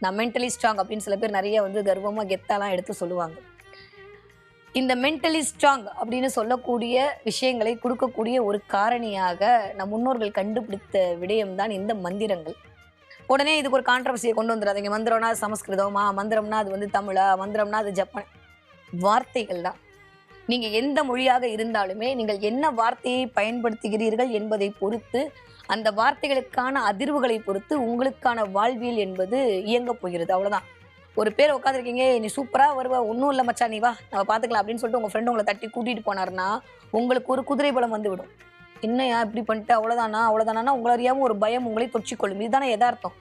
நான் mentally strong அப்படின்னு சில பேர் நிறைய வந்து கர்வமாக கெத்தாலாம் எடுத்து சொல்லுவாங்க. இந்த மென்டலி ஸ்ட்ராங் அப்படின்னு சொல்லக்கூடிய விஷயங்களை கொடுக்கக்கூடிய ஒரு காரணியாக நம் முன்னோர்கள் கண்டுபிடித்த விடயம்தான் இந்த மந்திரங்கள். உடனே இதுக்கு ஒரு கான்ட்ரவர்சியை கொண்டு வந்துடாதீங்க. மந்திரம்னா அது சமஸ்கிருதமா, மந்திரம்னா அது வந்து தமிழா, மந்திரம்னா அது ஜப்பான். வார்த்தைகள் தான். நீங்க எந்த மொழியாக இருந்தாலுமே நீங்கள் என்ன வார்த்தையை பயன்படுத்துகிறீர்கள் என்பதை பொறுத்து, அந்த வார்த்தைகளுக்கான அதிர்வுகளை பொறுத்து உங்களுக்கான வாழ்வியல் என்பது இயங்கப் போகிறது. அவ்வளவுதான். ஒரு பேர் உட்காந்துருக்கீங்க, நீ சூப்பரா வருவ, ஒன்றும் இல்லை மச்சான் நீ வா நம்ம பார்த்துக்கலாம் அப்படின்னு சொல்லிட்டு உங்க ஃப்ரெண்டு உங்களை தட்டி கூட்டிட்டு போனாருன்னா உங்களுக்கு ஒரு குதிரை பலம் வந்து விடும். என்னையா இப்படி பண்ணிட்டு அவ்வளவுதானா அவ்வளவுதானா உங்களை அறியாம ஒரு பயம் உங்களை தொற்றிக்கொள்ளும். இதுதானே யதார்த்தம்.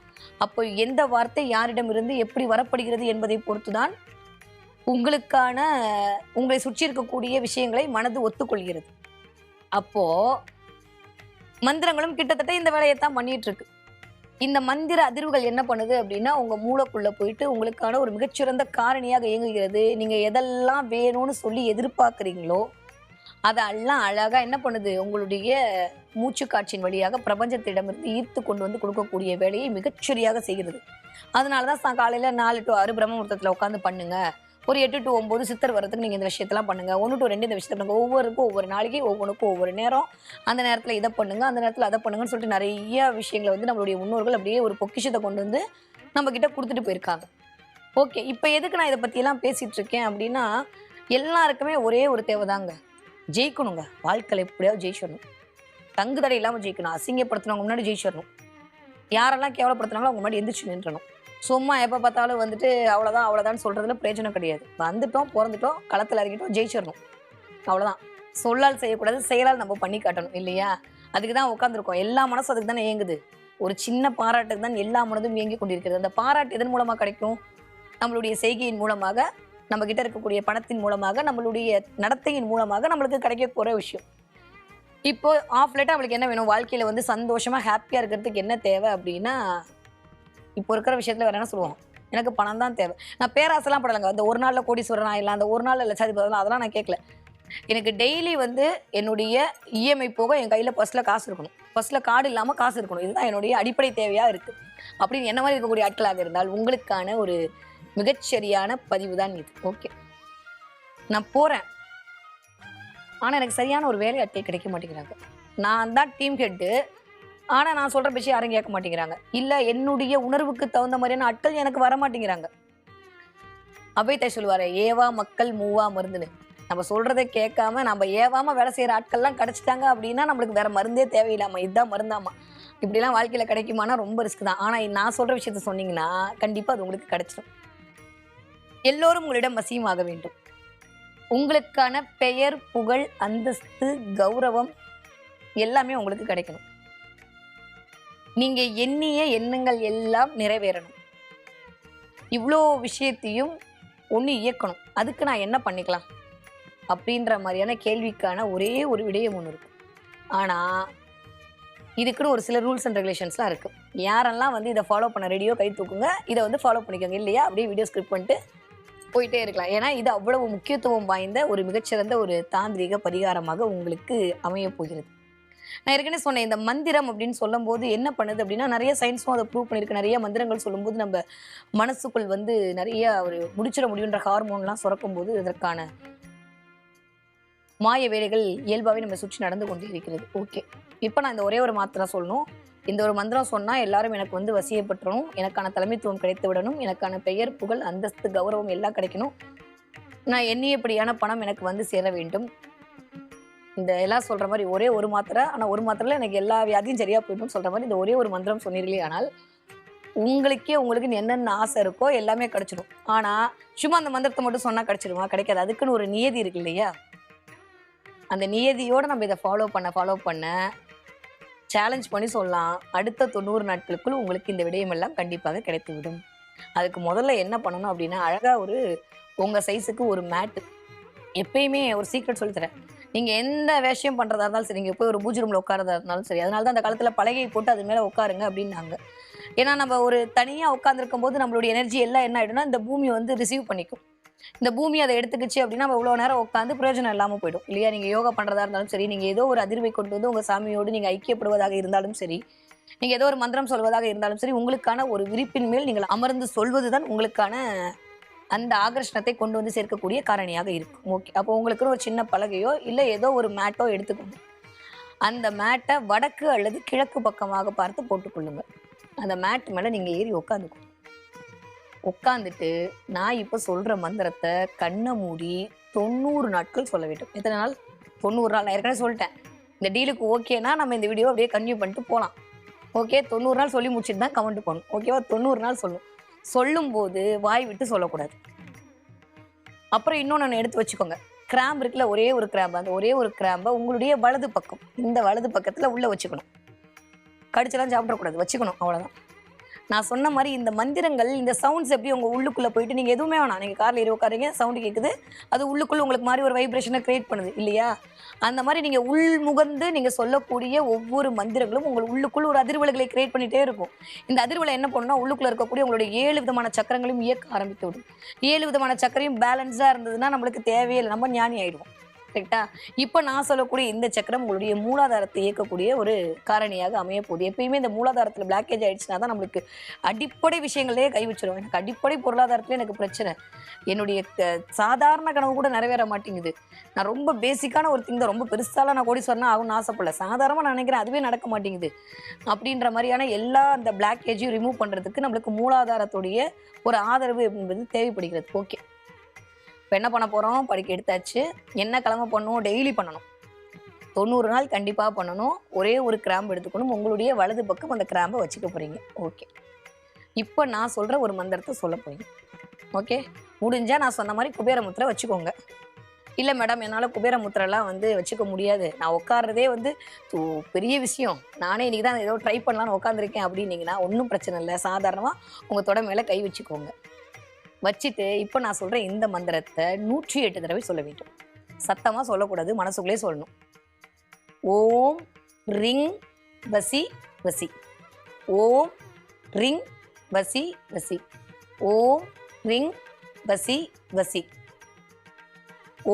அப்போ எந்த வார்த்தை யாரிடம் இருந்து எப்படி வரப்படுகிறது என்பதை பொறுத்துதான் உங்களுக்கான உங்களை சுற்றி இருக்கக்கூடிய விஷயங்களை மனது ஒத்துக்கொள்கிறது. அப்போ மந்திரங்களும் கிட்டத்தட்ட இந்த வேலையைத்தான் பண்ணிட்டு இருக்கு. இந்த மந்திர அதிர்வுகள் என்ன பண்ணுது அப்படின்னா உங்க மூளைக்குள்ள போயிட்டு உங்களுக்கான ஒரு மிகச்சிறந்த காரணியாக இயங்குகிறது. நீங்க எதெல்லாம் வேணும்னு சொல்லி எதிர்பார்க்குறீங்களோ அதெல்லாம் அழகா என்ன பண்ணுது உங்களுடைய மூச்சு காட்சியின் வழியாக பிரபஞ்சத்திடமிருந்து ஈர்த்து கொண்டு வந்து கொடுக்கக்கூடிய வேலையை மிகச்சரியாக செய்கிறது. அதனாலதான் காலையில 4 to 6 பிரம்ம முகூர்த்தத்துல உட்காந்து பண்ணுங்க. ஒரு 8 to 9 சித்தர் வரதுக்கு நீங்க இந்த விஷயத்தெல்லாம் பண்ணுங்க. 1 to 2 இந்த விஷயத்த பண்ணுங்க. ஒவ்வொருக்கும் ஒவ்வொரு நாளைக்கு ஒவ்வொன்றுக்கும் ஒவ்வொரு நேரம், அந்த நேரத்துல இதை பண்ணுங்க, அந்த நேரத்துல அதை பண்ணுங்கன்னு சொல்லிட்டு நிறைய விஷயங்களை வந்து நம்மளுடைய முன்னோர்கள் அப்படியே ஒரு பொக்கிஷத்தை கொண்டு வந்து நம்ம கிட்ட கொடுத்துட்டு போயிருக்காங்க. ஓகே, இப்ப எதுக்கு நான் இதை பத்தி எல்லாம் பேசிட்டு இருக்கேன் அப்படின்னா, எல்லாருக்குமே ஒரே ஒரு தேவைதாங்க, ஜெயிக்கணுங்க. வாழ்க்கையில எப்படியாவது ஜெயிச்சிடணும். தங்கு தடை இல்லாம ஜெயிக்கணும். அசிங்கப்படுத்தினவங்க முன்னாடி ஜெயிச்சிடணும். யாரெல்லாம் கேவலப்படுத்தினாங்களோ அவங்க முன்னாடி எந்திரிச்சு நின்றணும். சும்மா எப்போ பார்த்தாலும் வந்துட்டு அவ்வளோதான் அவ்வளோதான் சொல்றதுல பிரயோஜனம் கிடையாது. வந்துட்டோம், பிறந்துட்டோம், களத்தில் இறங்கிட்டோம், ஜெயிச்சிடணும். அவ்வளோதான். சொல்லால் செய்யக்கூடாது, செயலால் நம்ம பண்ணி காட்டணும் இல்லையா? அதுக்கு தான் உட்காந்துருக்கோம். எல்லா மனசும் அதுக்கு தானே இயங்குது. ஒரு சின்ன பாராட்டுக்கு தான் எல்லா மனதும் இயங்கி கொண்டிருக்கிறது. அந்த பாராட்டு எதன் மூலமாக கிடைக்கும்? நம்மளுடைய செய்கையின் மூலமாக, நம்ம கிட்ட இருக்கக்கூடிய பணத்தின் மூலமாக, நம்மளுடைய நடத்தையின் மூலமாக நம்மளுக்கு கிடைக்க போற விஷயம். இப்போ ஆஃப் லேட்டா அவளுக்கு என்ன வேணும்? வாழ்க்கையில வந்து சந்தோஷமா ஹாப்பியா இருக்கிறதுக்கு என்ன தேவை அப்படின்னா, இப்போ இருக்கிற விஷயத்துல வேற என்ன சொல்லுவோம்? எனக்கு பணம் தான் தேவை. நான் பேராசெல்லாம் படலைங்க. அந்த ஒரு நாள்ல கோடீஸ்வரன் ஆயிடலாம், அந்த ஒரு நாள்ல லட்சாதிபதி அதெல்லாம் நான் கேட்கல. எனக்கு டெய்லி வந்து என்னுடைய இஎம்ஐ போக என் கையில பர்ஸ்ல காசு இருக்கணும். பர்ஸ்ல கார்டு இல்லாம காசு இருக்கணும். இதுதான் என்னுடைய அடிப்படை தேவையா இருக்கு. அப்படின்னு என்ன மாதிரி இருக்கக்கூடிய ஆட்களாக இருந்தால் உங்களுக்கான ஒரு மிகச்சரியான பதிவு தான் இது. ஓகே, நான் போறேன், ஆனா எனக்கு சரியான ஒரு வேலை அட்டை கிடைக்க மாட்டேங்கிறாங்க. நான் தான் டீம் ஹெட்டு, ஆனா நான் சொல்ற விஷயம் யாரும் கேட்க மாட்டேங்கிறாங்க. இல்ல என்னுடைய உணர்வுக்கு தகுந்த மாதிரியான ஆட்கள் எனக்கு வர மாட்டேங்கிறாங்க. அபேதாய் சொல்லுவாரு, ஏவா மக்கள் மூவா மருந்துன்னு. நம்ம சொல்றதை கேட்காம நம்ம ஏவாம வேலை செய்யற ஆட்கள்லாம் கிடைச்சிட்டாங்க அப்படின்னா நம்மளுக்கு வேற மருந்தே தேவையில்லாம இதுதான் மருந்தாமா. இப்படிலாம் வாழ்க்கையில கிடைக்குமானா ரொம்ப ரிஸ்க் தான். ஆனா நான் சொல்ற விஷயத்த சொன்னீங்கன்னா கண்டிப்பா அது உங்களுக்கு கிடைச்சிடும். எல்லோரும் உங்களிடம் வசியமாக வேண்டும். உங்களுக்கான பெயர், புகழ், அந்தஸ்து, கௌரவம் எல்லாமே உங்களுக்கு கிடைக்கணும். நீங்க எண்ணிய எண்ணங்கள் எல்லாம் நிறைவேறணும். இவ்வளோ விஷயத்தையும் ஒன்று இயக்கணும். அதுக்கு நான் என்ன பண்ணிக்கலாம் அப்படின்ற மாதிரியான கேள்விக்கான ஒரே ஒரு விடயம் ஒன்று இருக்கு. ஆனா இதுக்குன்னு ஒரு சில ரூல்ஸ் அண்ட் ரெகுலேஷன்ஸ்லாம் இருக்கு. யாரெல்லாம் வந்து இதை ஃபாலோ பண்ண ரெடியோ கை தூக்குங்க, இதை வந்து ஃபாலோ பண்ணிக்கோங்க. இல்லையா அப்படியே வீடியோ ஸ்கிரிப்ட் பண்ணிட்டு போயிட்டே இருக்கலாம். ஏன்னா இது அவ்வளவு முக்கியத்துவம் வாய்ந்த ஒரு மிகச்சிறந்த ஒரு தாந்திரிக பரிகாரமாக உங்களுக்கு அமைய போகிறது. நான் ஏற்கனவே சொன்னேன், இந்த மந்திரம் அப்படின்னு சொல்லும் போது என்ன பண்ணுது அப்படின்னா, நிறைய சயின்ஸும் அதை ப்ரூவ் பண்ணியிருக்கு. நிறைய மந்திரங்கள் சொல்லும்போது நம்ம மனசுக்குள் வந்து நிறைய ஒரு முடிச்சிட முடியுன்ற ஹார்மோன்லாம் சுரக்கும் போது இதற்கான மாய வேலைகள் இயல்பாகவே நம்ம சுற்றி நடந்து கொண்டே இருக்கிறது. ஓகே, இப்போ நான் இந்த ஒரே ஒரு மாத்திரம் சொல்லணும். இந்த ஒரு மந்திரம் சொன்னா எல்லாரும் எனக்கு வந்து வசியப்பட்டுறணும், எனக்கான தலைமைத்துவம் கிடைத்து விடணும், எனக்கான பெயர், புகழ், அந்தஸ்து, கௌரவம் எல்லாம் கிடைக்கணும், நான் எண்ணியபடியான பணம் எனக்கு வந்து சேர வேண்டும். இந்த எல்லாம் சொல்ற மாதிரி ஒரே ஒரு மாத்திரை, ஆனா ஒரு மாத்திரைல எனக்கு எல்லா வியாதியும் சரியா போயிடும் சொல்ற மாதிரி இந்த ஒரே ஒரு மந்திரம் சொன்னீர்களே, ஆனால் உங்களுக்கு என்னென்ன ஆசை இருக்கோ எல்லாமே கிடைச்சிடும். ஆனா சும்மா அந்த மந்திரத்தை மட்டும் சொன்னா கிடைச்சிடுமா? கிடைக்காது. அதுக்குன்னு ஒரு நியதி இருக்கு இல்லையா? அந்த நியதியோட நம்ம இதை ஃபாலோ பண்ண சேலஞ்ச் பண்ணி சொல்லலாம், அடுத்த 90 நாட்களுக்குள் உங்களுக்கு இந்த விடயம் எல்லாம் கண்டிப்பாக கிடைத்துவிடும். அதுக்கு முதல்ல என்ன பண்ணணும் அப்படின்னா, அழகா ஒரு உங்க சைஸுக்கு ஒரு மேட்டு. எப்பயுமே ஒரு சீக்ரெட் சொல்லித்தரேன். நீங்க எந்த விஷயம் பண்றதா இருந்தாலும் சரி, நீங்க போய் ஒரு பூஜை ரூம்ல உட்காரதா இருந்தாலும் சரி, அதனால தான் அந்த காலத்துல பலகை போட்டு அது மேல உட்காருங்க அப்படின்னாங்க. ஏன்னா நம்ம ஒரு தனியா உட்கார்ந்துருக்கும் போது நம்மளுடைய எனர்ஜி எல்லாம் என்ன ஆயிடும்னா இந்த பூமி வந்து ரிசீவ் பண்ணிக்கும். இந்த பூமி அதை எடுத்துக்கிச்சு அப்படின்னா நம்ம இவ்வளோ நேரம் உட்காந்து பிரயோஜனம் இல்லாமல் போயிடும் இல்லையா? நீங்கள் யோகா பண்ணுறதா இருந்தாலும் சரி, நீங்கள் ஏதோ ஒரு அதிர்வை கொண்டு வந்து உங்கள் சாமியோடு நீங்கள் ஐக்கியப்படுவதாக இருந்தாலும் சரி, நீங்க ஏதோ ஒரு மந்திரம் சொல்வதாக இருந்தாலும் சரி, உங்களுக்கான ஒரு விரிப்பின் மேல் நீங்கள் அமர்ந்து சொல்வதுதான் உங்களுக்கான அந்த ஆகர்ஷணத்தை கொண்டு வந்து சேர்க்கக்கூடிய காரணியாக இருக்கும். ஓகே. அப்போ உங்களுக்குன்னு ஒரு சின்ன பலகையோ, இல்ல ஏதோ ஒரு மேட்டோ எடுத்துக்கோங்க. அந்த மேட்டை வடக்கு அல்லது கிழக்கு பக்கமாக பார்த்து போட்டுக்கொள்ளுங்க. அந்த மேட் மேல நீங்க ஏறி உட்காந்துக்கோங்க. உட்காந்துட்டு நான் இப்ப சொல்ற மந்திரத்தை கண்ணை மூடி 90 நாட்கள் சொல்ல வேண்டும். எத்தனை நாள்? 90 நாள். நான் ஏற்கனவே சொல்லிட்டேன். இந்த டீலுக்கு ஓகேனா நம்ம இந்த வீடியோ அப்படியே கன்டினியூ பண்ணிட்டு போகலாம். ஓகே, 90 நாள் சொல்லி முடிச்சுட்டு தான் கமெண்ட் பண்ணணும். ஓகேவா? 90 நாள் சொல்லணும். சொல்லும்போது வாய் விட்டு சொல்லக்கூடாது. அப்புறம் இன்னொன்று எடுத்து வச்சுக்கோங்க. கிராம்பு இருக்குல்ல, ஒரே ஒரு கிராம்பு. அந்த ஒரே ஒரு கிராம்பை உங்களுடைய வலது பக்கம், இந்த வலது பக்கத்தில் உள்ள வச்சுக்கணும். கடிச்செல்லாம் சாப்பிடக்கூடாது, வச்சுக்கணும். அவ்வளோதான். நான் சொன்ன மாதிரி இந்த மந்திரங்கள், இந்த சவுண்ட்ஸ் எப்படி உங்கள் உள்ளுக்குள்ளே போயிட்டு நீங்கள் எதுவுமே வேணாம். நீங்கள் காரில் ஏறி உட்காருங்க, சவுண்டு கேட்குது, அது உள்ளுக்குள்ளே உங்களுக்கு மாதிரி ஒரு வைப்ரேஷனை கிரியேட் பண்ணுது இல்லையா? அந்த மாதிரி நீங்கள் உள்முகந்து நீங்கள் சொல்லக்கூடிய ஒவ்வொரு மந்திரங்களும் உங்கள் உள்ளுக்குள் ஒரு அதிர்வலைகளை கிரியேட் பண்ணிகிட்டே இருக்கும். இந்த அதிர்வலை என்ன பண்ணுன்னா, உள்ளுக்குள்ளே இருக்கக்கூடிய உங்களுடைய 7 விதமான சக்கரங்களையும் இயக்க ஆரம்பித்து விடும். 7 விதமான சக்கரையும் பேலன்ஸாக இருந்ததுன்னா நம்மளுக்கு தேவையே இல்லை, நம்ம ஞானி ஆகிடுவோம். கரெக்டா? இப்போ நான் சொல்லக்கூடிய இந்த சக்கரம் உங்களுடைய மூலாதாரத்தை இயக்கக்கூடிய ஒரு காரணியாக அமைய போகுது. எப்பயுமே இந்த மூலாதாரத்தில் பிளாக்கேஜ் ஆயிடுச்சுன்னா தான் நம்மளுக்கு அடிப்படை விஷயங்களே கை வச்சிடும். எனக்கு அடிப்படை பொருளாதாரத்துல எனக்கு பிரச்சனை, என்னுடைய சாதாரண கனவு கூட நிறைவேற மாட்டேங்குது. நான் ரொம்ப பேசிக்கான ஒரு திங் தான், ரொம்ப பெருசாலாம் நான் கோடீஸ்வரனா ஆகும்னு ஆசைப்படல, சாதாரணமாக நான் நினைக்கிறேன் அதுவே நடக்க மாட்டேங்குது. அப்படின்ற மாதிரியான எல்லா அந்த பிளாக்கேஜையும் ரிமூவ் பண்ணுறதுக்கு நம்மளுக்கு மூலாதாரத்துடைய ஒரு ஆதரவு என்பது தேவைப்படுகிறது. ஓகே, இப்போ என்ன பண்ண போகிறோம்? படிக்க எடுத்தாச்சு. என்ன கிழமை பண்ணணும்? டெய்லி பண்ணணும். 90 நாள் கண்டிப்பாக பண்ணணும். ஒரே ஒரு கிராம்பு எடுத்துக்கணும். உங்களுடைய வலது பக்கம் அந்த கிராம்பை வச்சுக்க போகிறீங்க. ஓகே, இப்போ நான் சொல்கிற ஒரு மந்திரத்தை சொல்ல போகிறீங்க. ஓகே, முடிஞ்சால் நான் சொன்ன மாதிரி குபேரமுத்திரை வச்சுக்கோங்க. இல்லை மேடம், என்னால் குபேரமுத்திரெல்லாம் வச்சுக்க முடியாது, நான் உட்கார்றதே பெரிய விஷயம், நானே இன்றைக்கி தான் ஏதோ ட்ரை பண்ணலான்னு உட்காந்துருக்கேன் அப்படின்னீங்கன்னா ஒன்றும் பிரச்சனை இல்லை. சாதாரணமாக உங்கள் தொட மேலே கை வச்சுக்கோங்க. வச்சுட்டு இப்போ நான் சொல்கிற இந்த மந்திரத்தை 108 தடவை சொல்ல வேண்டும். சத்தமாக சொல்லக்கூடாது, மனசுக்குள்ளே சொல்லணும். ஓம் ரிங் வசி வசி, ஓம் ரிங் வசி வசி, ஓம் ரிங் வசி வசி,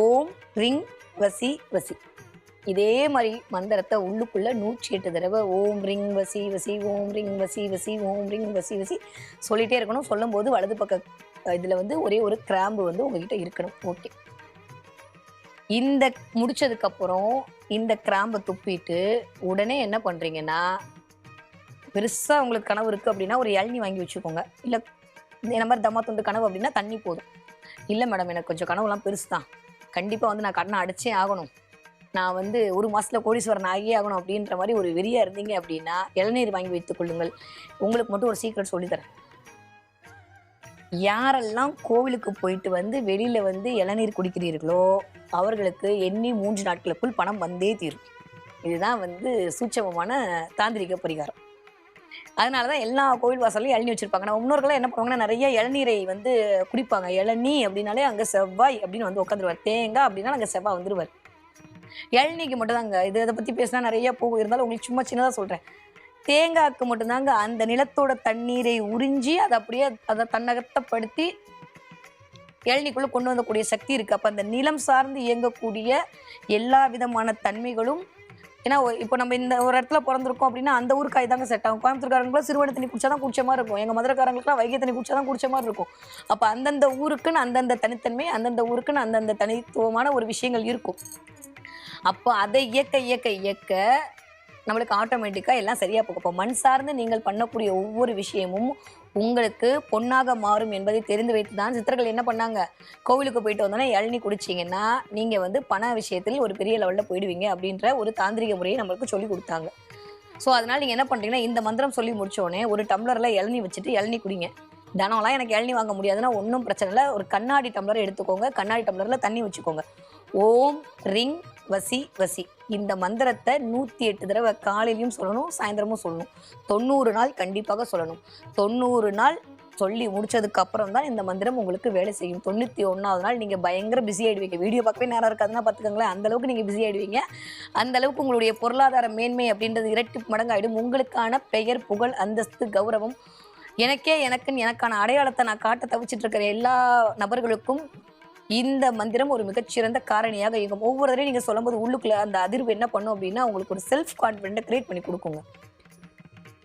ஓம் ரிங் வசி வசி. இதே மாதிரி மந்திரத்தை உள்ளுக்குள்ளே 108 தடவை ஓம் ரிங் வசி வசி, ஓம் ரிங் வசி வசி, ஓம் ரிங் வசி வசி சொல்லிகிட்டே இருக்கணும். சொல்லும்போது வலது பக்க இதில் ஒரே ஒரு கிராம்பு உங்ககிட்ட இருக்கணும். ஓகே, இந்த முடிச்சதுக்கப்புறம் இந்த கிராம்பை துப்பிட்டு உடனே என்ன பண்ணுறீங்கன்னா, பெருசாக உங்களுக்கு கனவு இருக்குது அப்படின்னா ஒரு இளநீ வாங்கி வச்சுக்கோங்க. இல்லை இந்த மாதிரி தம்மா துண்டு கனவு அப்படின்னா தண்ணி போதும். இல்லை மேடம், எனக்கு கொஞ்சம் கனவுலாம் பெருசு தான், கண்டிப்பாக நான் கண்ணை அடிச்சே ஆகணும், நான் ஒரு மாதத்தில் கோடீஸ்வரன் ஆகியே ஆகணும் அப்படின்ற மாதிரி ஒரு வெறியாக இருந்தீங்க அப்படின்னா இளநீர் வாங்கி வைத்துக் கொள்ளுங்கள். உங்களுக்கு மட்டும் ஒரு சீக்ரெட் சொல்லித்தரேன். யாரெல்லாம் கோவிலுக்கு போயிட்டு வெளியில் இளநீர் குடிக்கிறீர்களோ அவர்களுக்கு எண்ணி 3 நாட்களுக்குள் பணம் வந்தே தீரும். இதுதான் சூட்சமமான தாந்திரிக பரிகாரம். அதனால தான் எல்லா கோவில் வாசல்லையும் இளநீர் வச்சுருப்பாங்க. நம்ம முன்னோர்கள்லாம் என்ன பண்ணுவாங்கன்னா, நிறைய இளநீரை குடிப்பாங்க. இளநீ அப்படின்னாலே அங்கே செவ்வாய் அப்படின்னு உட்காந்துருவார். தேங்காய் அப்படின்னா அங்கே செவ்வாய் வந்துடுவார். இளநீக்கு மட்டும் தாங்க இதை பற்றி பேசினா நிறைய போகும், இருந்தாலும் உங்களுக்கு சும்மா சின்னதாக சொல்கிறேன். தேங்காய்க்கு மட்டும்தாங்க அந்த நிலத்தோட தண்ணீரை உறிஞ்சி அதை தன்னகத்தப்படுத்தி இளநீக்குள்ள கொண்டு வந்தக்கூடிய சக்தி இருக்குது. அப்போ அந்த நிலம் சார்ந்து இயங்கக்கூடிய எல்லா விதமான தன்மைகளும், ஏன்னா இப்போ நம்ம இந்த ஒரு இடத்துல பிறந்திருக்கோம் அப்படின்னா அந்த ஊருக்காய் தாங்க செட் ஆகும். கோயம்புத்தூர்காரங்களும் சிறுவனை தண்ணி குடிச்சா தான் குடிச்ச மாதிரி இருக்கும், எங்கள் மதுரைக்காரங்களுக்குலாம் வைகை தண்ணி குடிச்சா தான் குடிச்ச மாதிரி இருக்கும். அப்போ அந்தந்த ஊருக்குன்னு அந்தந்த தனித்தன்மை, அந்தந்த ஊருக்குன்னு அந்தந்த தனித்துவமான ஒரு விஷயங்கள் இருக்கும். அப்போ அதை இயக்க இயக்க இயக்க நம்மளுக்கு ஆட்டோமேட்டிக்காக எல்லாம் சரியாக போகும். இப்போ மண் சார்ந்து நீங்கள் பண்ணக்கூடிய ஒவ்வொரு விஷயமும் உங்களுக்கு பொன்னாக மாறும் என்பதை தெரிந்து வைத்து தான் சித்தர்கள் என்ன பண்ணாங்க, கோவிலுக்கு போயிட்டு வந்தோன்னா இளநீ குடிச்சிங்கன்னா நீங்கள் பண விஷயத்தில் ஒரு பெரிய லெவலில் போயிடுவீங்க அப்படின்ற ஒரு தாந்திரிக முறையை நம்மளுக்கு சொல்லி கொடுத்தாங்க. ஸோ அதனால் நீங்கள் என்ன பண்ணுறீங்கன்னா, இந்த மந்திரம் சொல்லி முடித்தோடனே ஒரு டம்ளரில் இளநீ வச்சுட்டு இளநீ குடிங்க. தினம்லாம் எனக்கு இளநீ வாங்க முடியாதுன்னா ஒன்றும் பிரச்சனை இல்லை, ஒரு கண்ணாடி டம்ளரை எடுத்துக்கோங்க, கண்ணாடி டம்ளரில் தண்ணி வச்சுக்கோங்க. ஓம் ரிங் வசி வசி இந்த மந்திரத்தை 108 தடவை காலையிலையும் சொல்லணும், சாயந்தரமும் சொல்லணும். 90 நாள் கண்டிப்பாக சொல்லணும். 90 நாள் சொல்லி முடிச்சதுக்கு அப்புறம் தான் இந்த மந்திரம் உங்களுக்கு வேலை செய்யும். 91வது நாள் நீங்கள் பயங்கர பிஸி ஆகிடுவீங்க. வீடியோ பார்க்கவே நேரம் இருக்காதுன்னா பார்த்துக்கோங்களேன், அந்தளவுக்கு நீங்கள் பிஸி ஆகிடுவீங்க. அந்தளவுக்கு உங்களுடைய பொருளாதார மேன்மை அப்படின்றது இரட்டி மடங்காயிடும். உங்களுக்கான பெயர், புகழ், அந்தஸ்து, கௌரவம், எனக்கான அடையாளத்தை நான் காட்ட தவிச்சிட்டு இருக்கிற எல்லா நபர்களுக்கும் இந்த மந்திரம் ஒரு மிகச்சிறந்த காரணியாக இயங்கும். ஒவ்வொரு தடவையும் நீங்கள் சொல்லும்போது உள்ளுக்குள்ள அந்த அதிர்வு என்ன பண்ணும் அப்படின்னா உங்களுக்கு ஒரு செல்ஃப் கான்ஃபிடென்ட்டை கிரியேட் பண்ணி கொடுக்குங்க.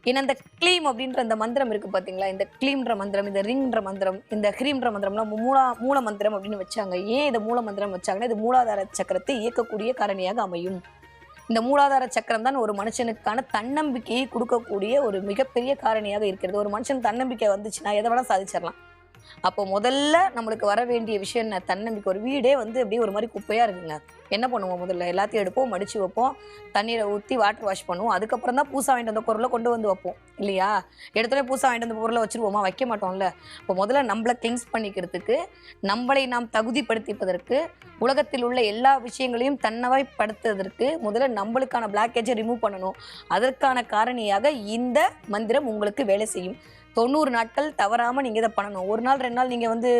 ஏன்னா இந்த க்ளீம் அப்படின்ற அந்த மந்திரம் இருக்கு பாத்தீங்களா, இந்த க்ளீம்ன்ற மந்திரம், இந்த ரிங்ன்ற மந்திரம், இந்த ஹ்ரீம்ன்ற மந்திரம்லாம் மூல மந்திரம் அப்படின்னு வச்சாங்க. ஏன் இதை மூல மந்திரம் வச்சாங்கன்னா, இது மூலாதார சக்கரத்தை இயக்கக்கூடிய காரணியாக அமையும். இந்த மூலாதார சக்கரம் தான் ஒரு மனுஷனுக்கான தன்னம்பிக்கையை கொடுக்கக்கூடிய ஒரு மிகப்பெரிய காரணியாக இருக்கிறது. ஒரு மனுஷன் தன்னம்பிக்கை வந்துச்சுன்னா எதை வேணா சாதிச்சிடலாம். அப்போ முதல்ல நம்மளுக்கு வர வேண்டிய விஷயம் என்ன? தன்னம்பிக்கை. ஒரு வீடே வந்து அப்படியே ஒரு மாதிரி குப்பையா இருக்குங்க. என்ன பண்ணுவோம்? முதல்ல எல்லாத்தையும் எடுப்போம், மடிச்சு வைப்போம், தண்ணீரை ஊற்றி வாட்டர் வாஷ் பண்ணுவோம். அதுக்கப்புறம் தான் பூசா வாங்கிட்டு வந்த பொருளை கொண்டு வந்து வைப்போம் இல்லையா? எடுத்தோடனே பூசா வாங்கிட்டு வந்த பொருளை வச்சுருவோமா? வைக்க மாட்டோம்ல. இப்போ முதல்ல நம்மளை கிளீன்ஸ் பண்ணிக்கிறதுக்கு, நம்மளை நாம் தகுதிப்படுத்திப்பதற்கு, உலகத்தில் உள்ள எல்லா விஷயங்களையும் தன்னவாய்ப்படுத்துவதற்கு முதல்ல நம்மளுக்கான பிளாக்கேஜை ரிமூவ் பண்ணணும். அதற்கான காரணியாக இந்த மந்திரம் உங்களுக்கு வேலை செய்யும். 90 நாட்கள் தவறாமல் நீங்கள் இதை பண்ணணும். 1 நாள் 2 நாள் நீங்கள் வந்து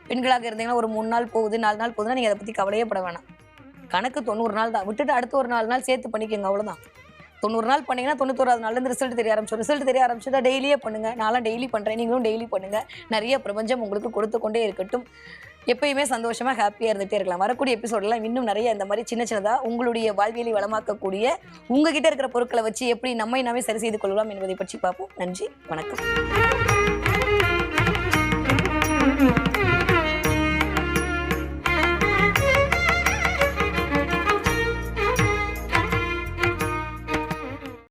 பெண்களாக இருந்தீங்கன்னா ஒரு 3 நாள் போகுது 4 நாள் போகுதுன்னா நீங்கள் அதை பற்றி கவலையே பட வேணாம். கணக்கு 90 நாள் தான். விட்டுட்டு அடுத்து ஒரு 4 நாள் சேர்த்து பண்ணிக்கோங்க, அவ்வளோதான். 90 நாள் பண்ணீங்கன்னா 91வது நாள்லேருந்து ரிசல்ட் தெரிய ஆரம்பிச்சிடும். ரிசல்ட் தெரிய ஆரம்பிச்சதா டெய்லியே பண்ணுங்க. நான்லாம் டெய்லி பண்ணுறேன், நீங்களும் டெய்லி பண்ணுங்க. நிறைய பிரபஞ்சம் உங்களுக்கு கொடுத்து கொண்டே இருக்கட்டும். எப்பயுமே சந்தோஷமாக ஹாப்பியாக இருந்துகிட்டே இருக்கலாம். வரக்கூடிய எபிசோடெல்லாம் இன்னும் நிறைய இந்த மாதிரி சின்ன சின்னதாக உங்களுடைய வாழ்வியலை வளமாக்கக்கூடிய உங்ககிட்ட இருக்கிற பொருட்களை வச்சு எப்படி நம்மை நாமே சரி செய்து கொள்ளலாம் என்பதை பற்றி பார்ப்போம். நன்றி, வணக்கம்.